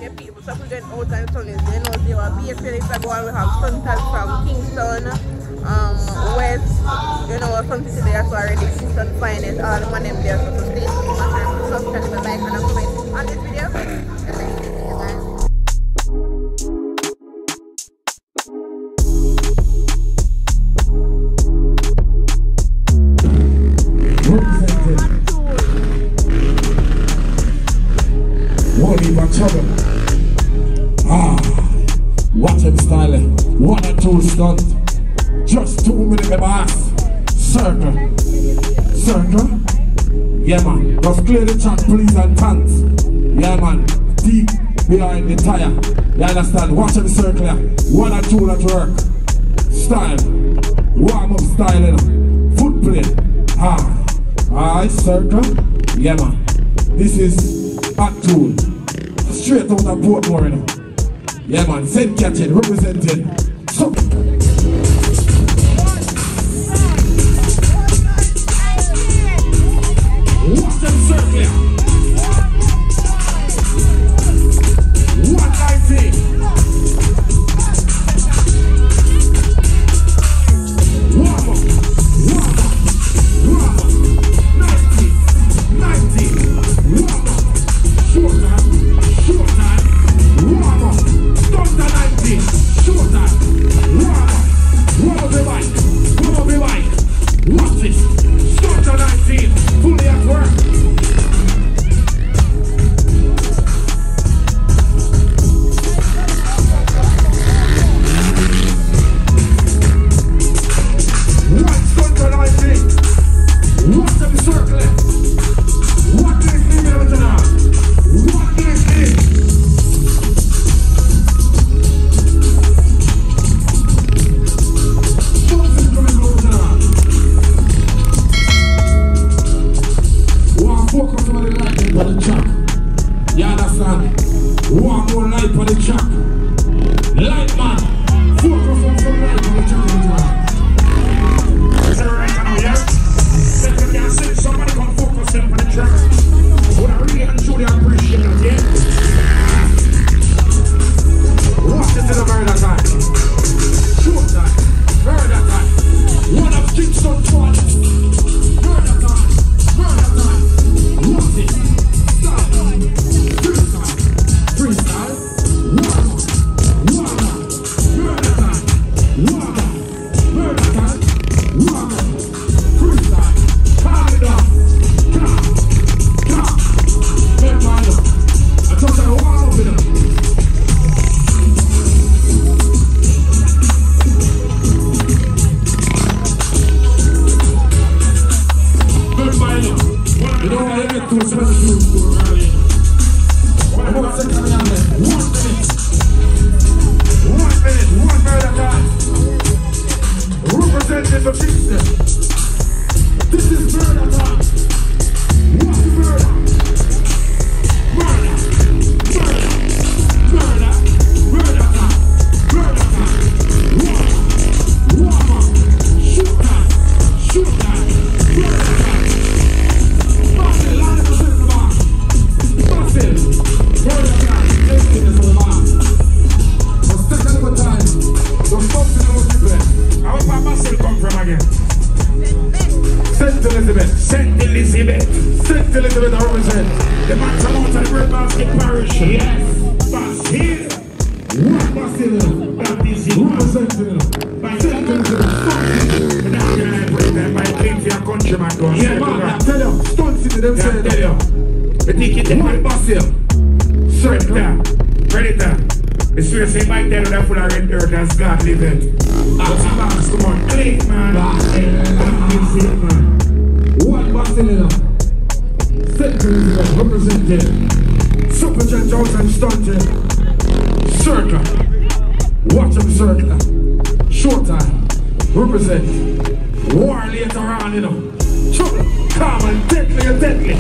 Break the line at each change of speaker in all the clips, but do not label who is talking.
the people Supligen out and Sundays, you know, they were be afraid if I go and we have stunters from Kingston, West, you know, something today that's already Kingston Finest, all the money there, so stay tuned, subscribe, like, and comment on this video.
Won't even trouble. Watch him styling. 1 and 2 stunt. Just 2 minutes in my ass. Circle. Circle. Yeah man. Just clear the chat please and thanks. Yeah man. Deep behind the tire. You understand? Watch him circle. 1 and 2 at work. Style. Warm up styling. Foot play. Alright, circle. Yeah man. This is Act Tool. Straight out of Portmore, you know. Yeah man, St. Catching, representing. So watch them circle. 190. Warm up. 90. Warm up. Short time. Warm up. Stunt to 90. Short time. Warm up. Warm up the bike. Warm up the bike. Watch this. Stunt to 19. Fully at work. One stunt to 19. Watch them circling. What is the middle now? What is it? Something's coming over now. One focus on the light on the track. You understand? One more light on the track. Light man. Focus on some light on the track. Is that right now, yeah? Let me can see somebody come focus on the track. What I really and truly appreciate it, yeah? Watch it to the murder time. Short time. Murder time. One of Kingston's fun. Murder time. Murder time. Watch it. Style. Freestyle. Freestyle. Warm up. Warm up. Murder time. Warm up. Murder time. Warm up. Freestyle. Calm it down. Calm. I thought I warm up with them. Good mind. You know what I get to special to early. I'm going to say 1 minute. 1 minute. 1 murder time. Representing the business. This is murder time. What's the murder? Murder, murder time, warm up, shoot time, murder time, Basil, line up the bar, Basil, murder time, taking this on the bar, but step another time, the folks in the multiple, I want my Basil come from again. St. Elizabeth, St. Elizabeth, St. Elizabeth, I represent the maximum of the Great Basket Parish. Yes, Basil. What Basil? That is it. Representing by St. Elizabeth. And that's going to bring them by claim to your countryman. Yeah, man, I tell you, Stunt City, them say that. The ticket is by Basil. Predator. The spirit say Mike tell you that full of red dirt as God living. Come on, clean man. What Basil? St. Elizabeth representing Supligen out and stunting. Circle. Watch them circle. Short time. Represent. War later on, you know. Trouble. Calm and deadly.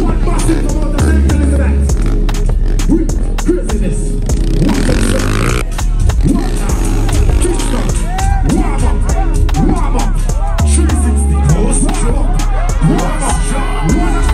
One Basil come out of St. Elizabeth. Craziness. Watch them circle. Watch out. Kickstart. Warm up. 360. Post up. Warm up. One of the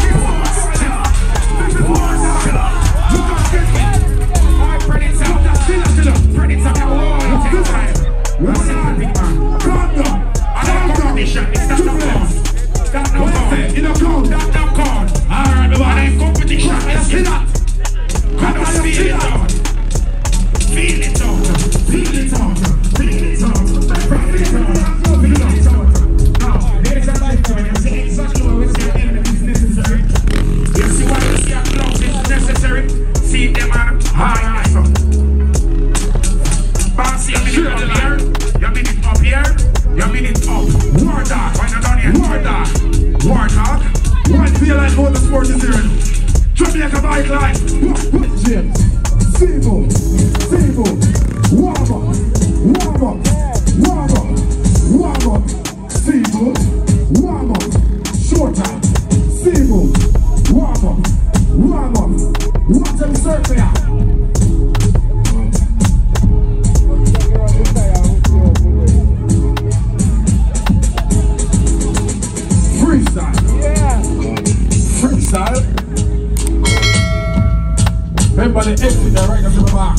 Remember the exit there right up to the back.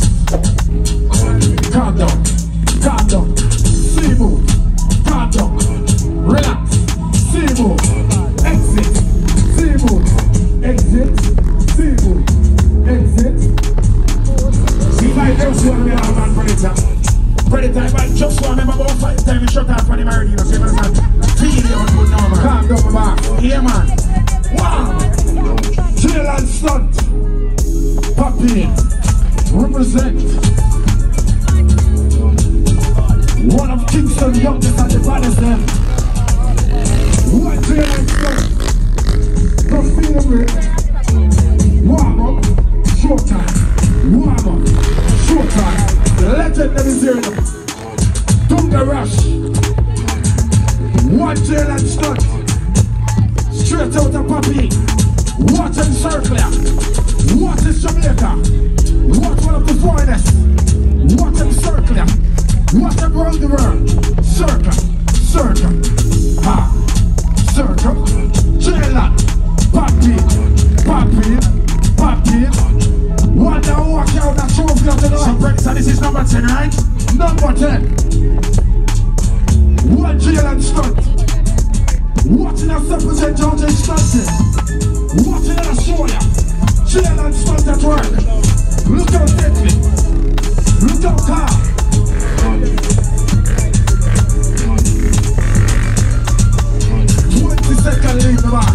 Calm down. Calm down. Smooth. Calm down. Relax. Smooth. Exit. Smooth. Exit. Smooth. Exit. See my just one man on Predator. Predator, but just one remember about 5 times he shut off for the Maradina. So you understand? Feel your good now, man. Calm down, my back. Yeah, man. Wow. Jail and stunt. Papi. Represent. One of Kingston's youngest and the baddest them. One jail and stunt. Don't feel me. Warm up. Showtime. Warm up. Showtime. The legend that is here now. Don't the rush. One jail and stunt. Straight out of Papi. Watch him circle. Watch his Jamaica. Watch one of the finest. Watch him circle. Watch him round the world. Circle. Circle. Ha. Circle. Jailer. Papi. Papi. Papi. One now walk out that trophy of the night. So this is number 10, right? Number 10. One jail and stunt. Watching a Supligen Georgia stunting. Watching a show ya. Jail and stunt at work. Look how deadly. Look how calm. 20 seconds leave the box.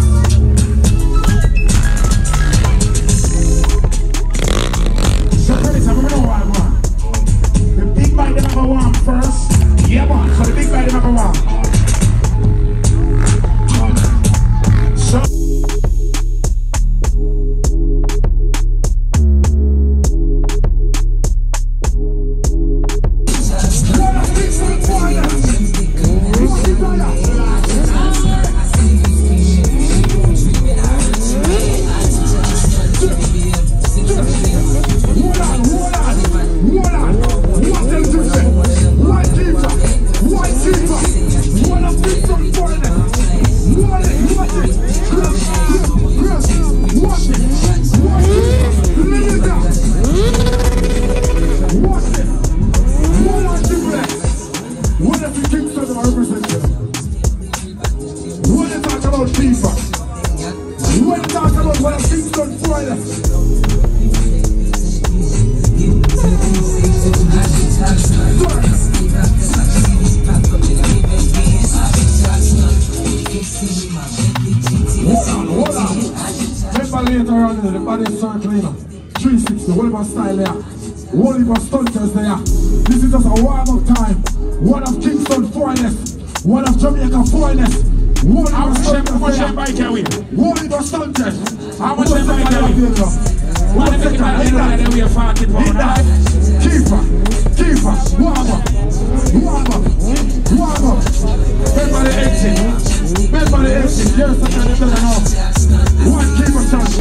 So Predator, we know why, man. The big bite the number 1 first. Yeah, man. So the big bite the number 1. So later on, the body circling 360, whatever style there, whatever stunters there. This is just a warm-up time. One of Kingston finest, one of Jamaica finest, one of stunters there. One of stunters. How much time Micah win? 1 second, hit that. Keeper, warm up, warm up, warm up. Remember the exit, yes, I can tell you now. One keeper touch.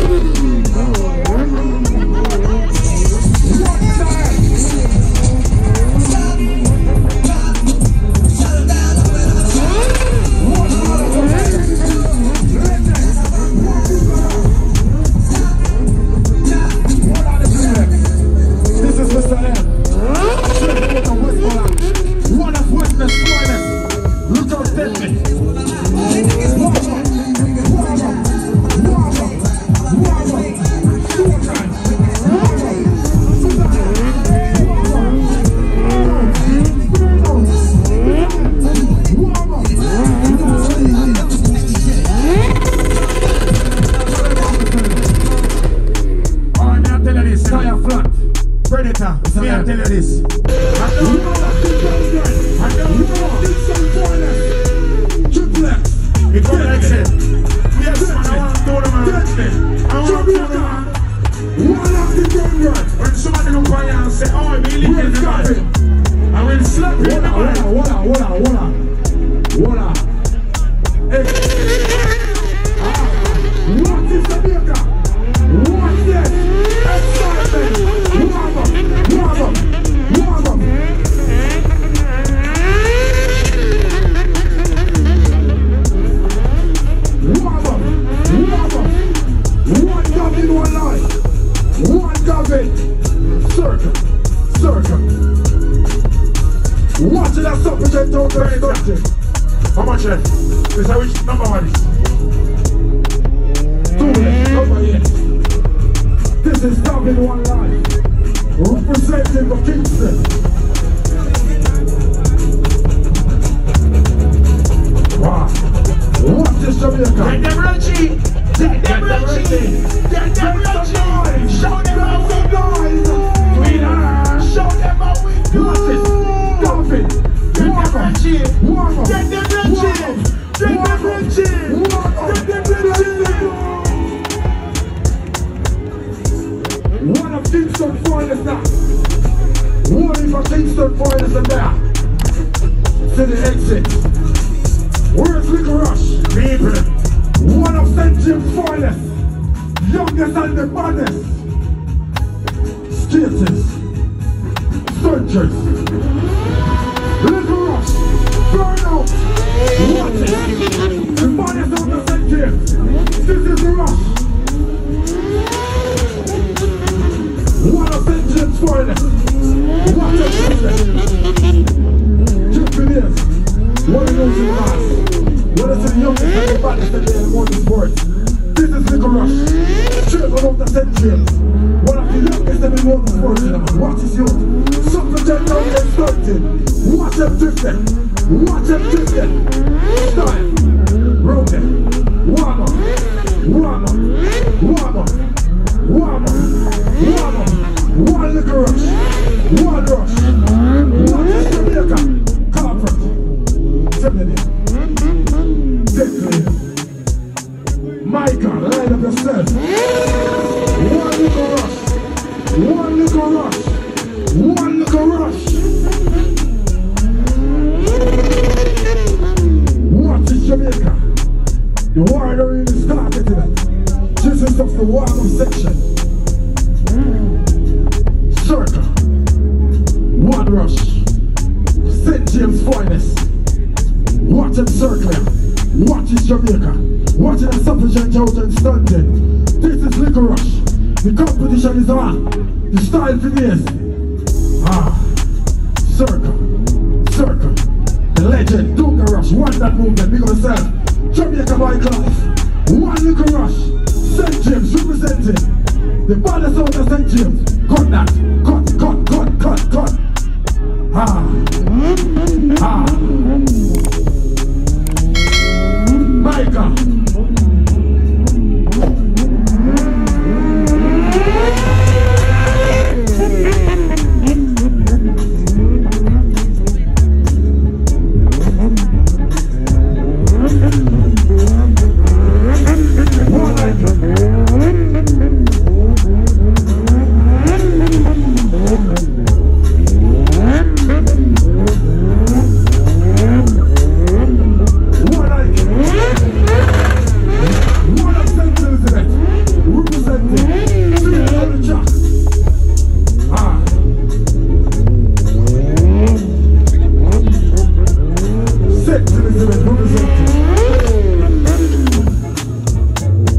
This is Mr. M. One of Western's finest. Look how deadly. Predator, me I tell you this. I don't know what this is. I don't know what this is for. Triple X. It's what I said. Yes, man, I want to do the man. I want to do the man. One of the young. When somebody look at you and say, oh, I really need the man. I will slap you in the man. Hold on. Hey. What is the maker? What's that? Excitement. Warm up. One dove in one line. One dove in. Circle. Circle. Watching that Supligen out there in Dutton. How much left? This is which number one is? 2 left, number 8. This is Dublin One Life. Representing for Kingston. Wow. Watch this Jamaica.
Get them Reggie. Get them Reggie. Get them Reggie. Show them how we do it. Show them how we do it.
Dolphin.
Get them Reggie.
Warm up.
Get them Reggie. Get them Reggie. Get them Reggie.
One of Kingston finest now. One of Kingston finest in there. To the exit. Where's Liquor Rush?
People.
One of St. James' finest. Youngest and the baddest. Skaters. Searchers. Liquor Rush. Burn out. Watch it. The baddest of the St. James. This is the rush. One of St. James' finest. Watch it. Japanese. One of those in the last. One of the youngest and the baddest in the morning sports. This is Liquor Rush. Straight out of the St. James. One of the youngest in the morning sports. Watch his youth. Supligen down and stunting. Watch them drifting. Watch them drifting. Style. Round it. Warm up. Warm up. Warm up. Warm up. Warm up. One Liquor Rush. One rush. Watch this Jamaica. Carpet. Feminine. Deadly. Micah, line up yourself. One Liquor Rush. One Liquor Rush. One Liquor Rush. Watch this Jamaica. The war really started tonight. This is just the warm-up section. Circle. One rush. St. James' finest. Watch them circling. Watch this Jamaica. Watching the Supligen out and stunting. This is Liquor Rush. The competition is on. The style for this. Circle. Circle. The legend. Dunga Rush. Watch that movement. Big on yourself. Jamaica Micah. One Liquor Rush. St. James representing. The baddest out of St. James. Cut that. Cut. Micah.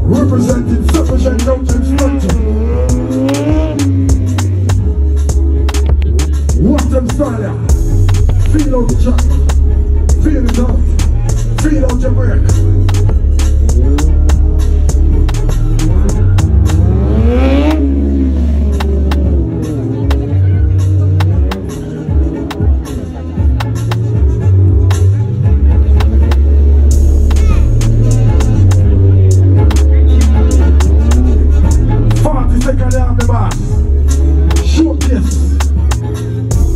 Representing Supligen out and stunting. Watch them style. Feel out the track. Feel it out. Feel out your break.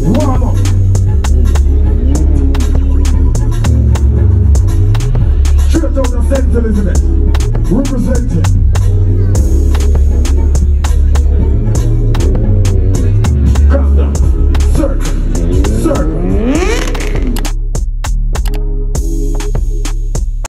Warm up. Straight out of St. Elizabeth. Representing.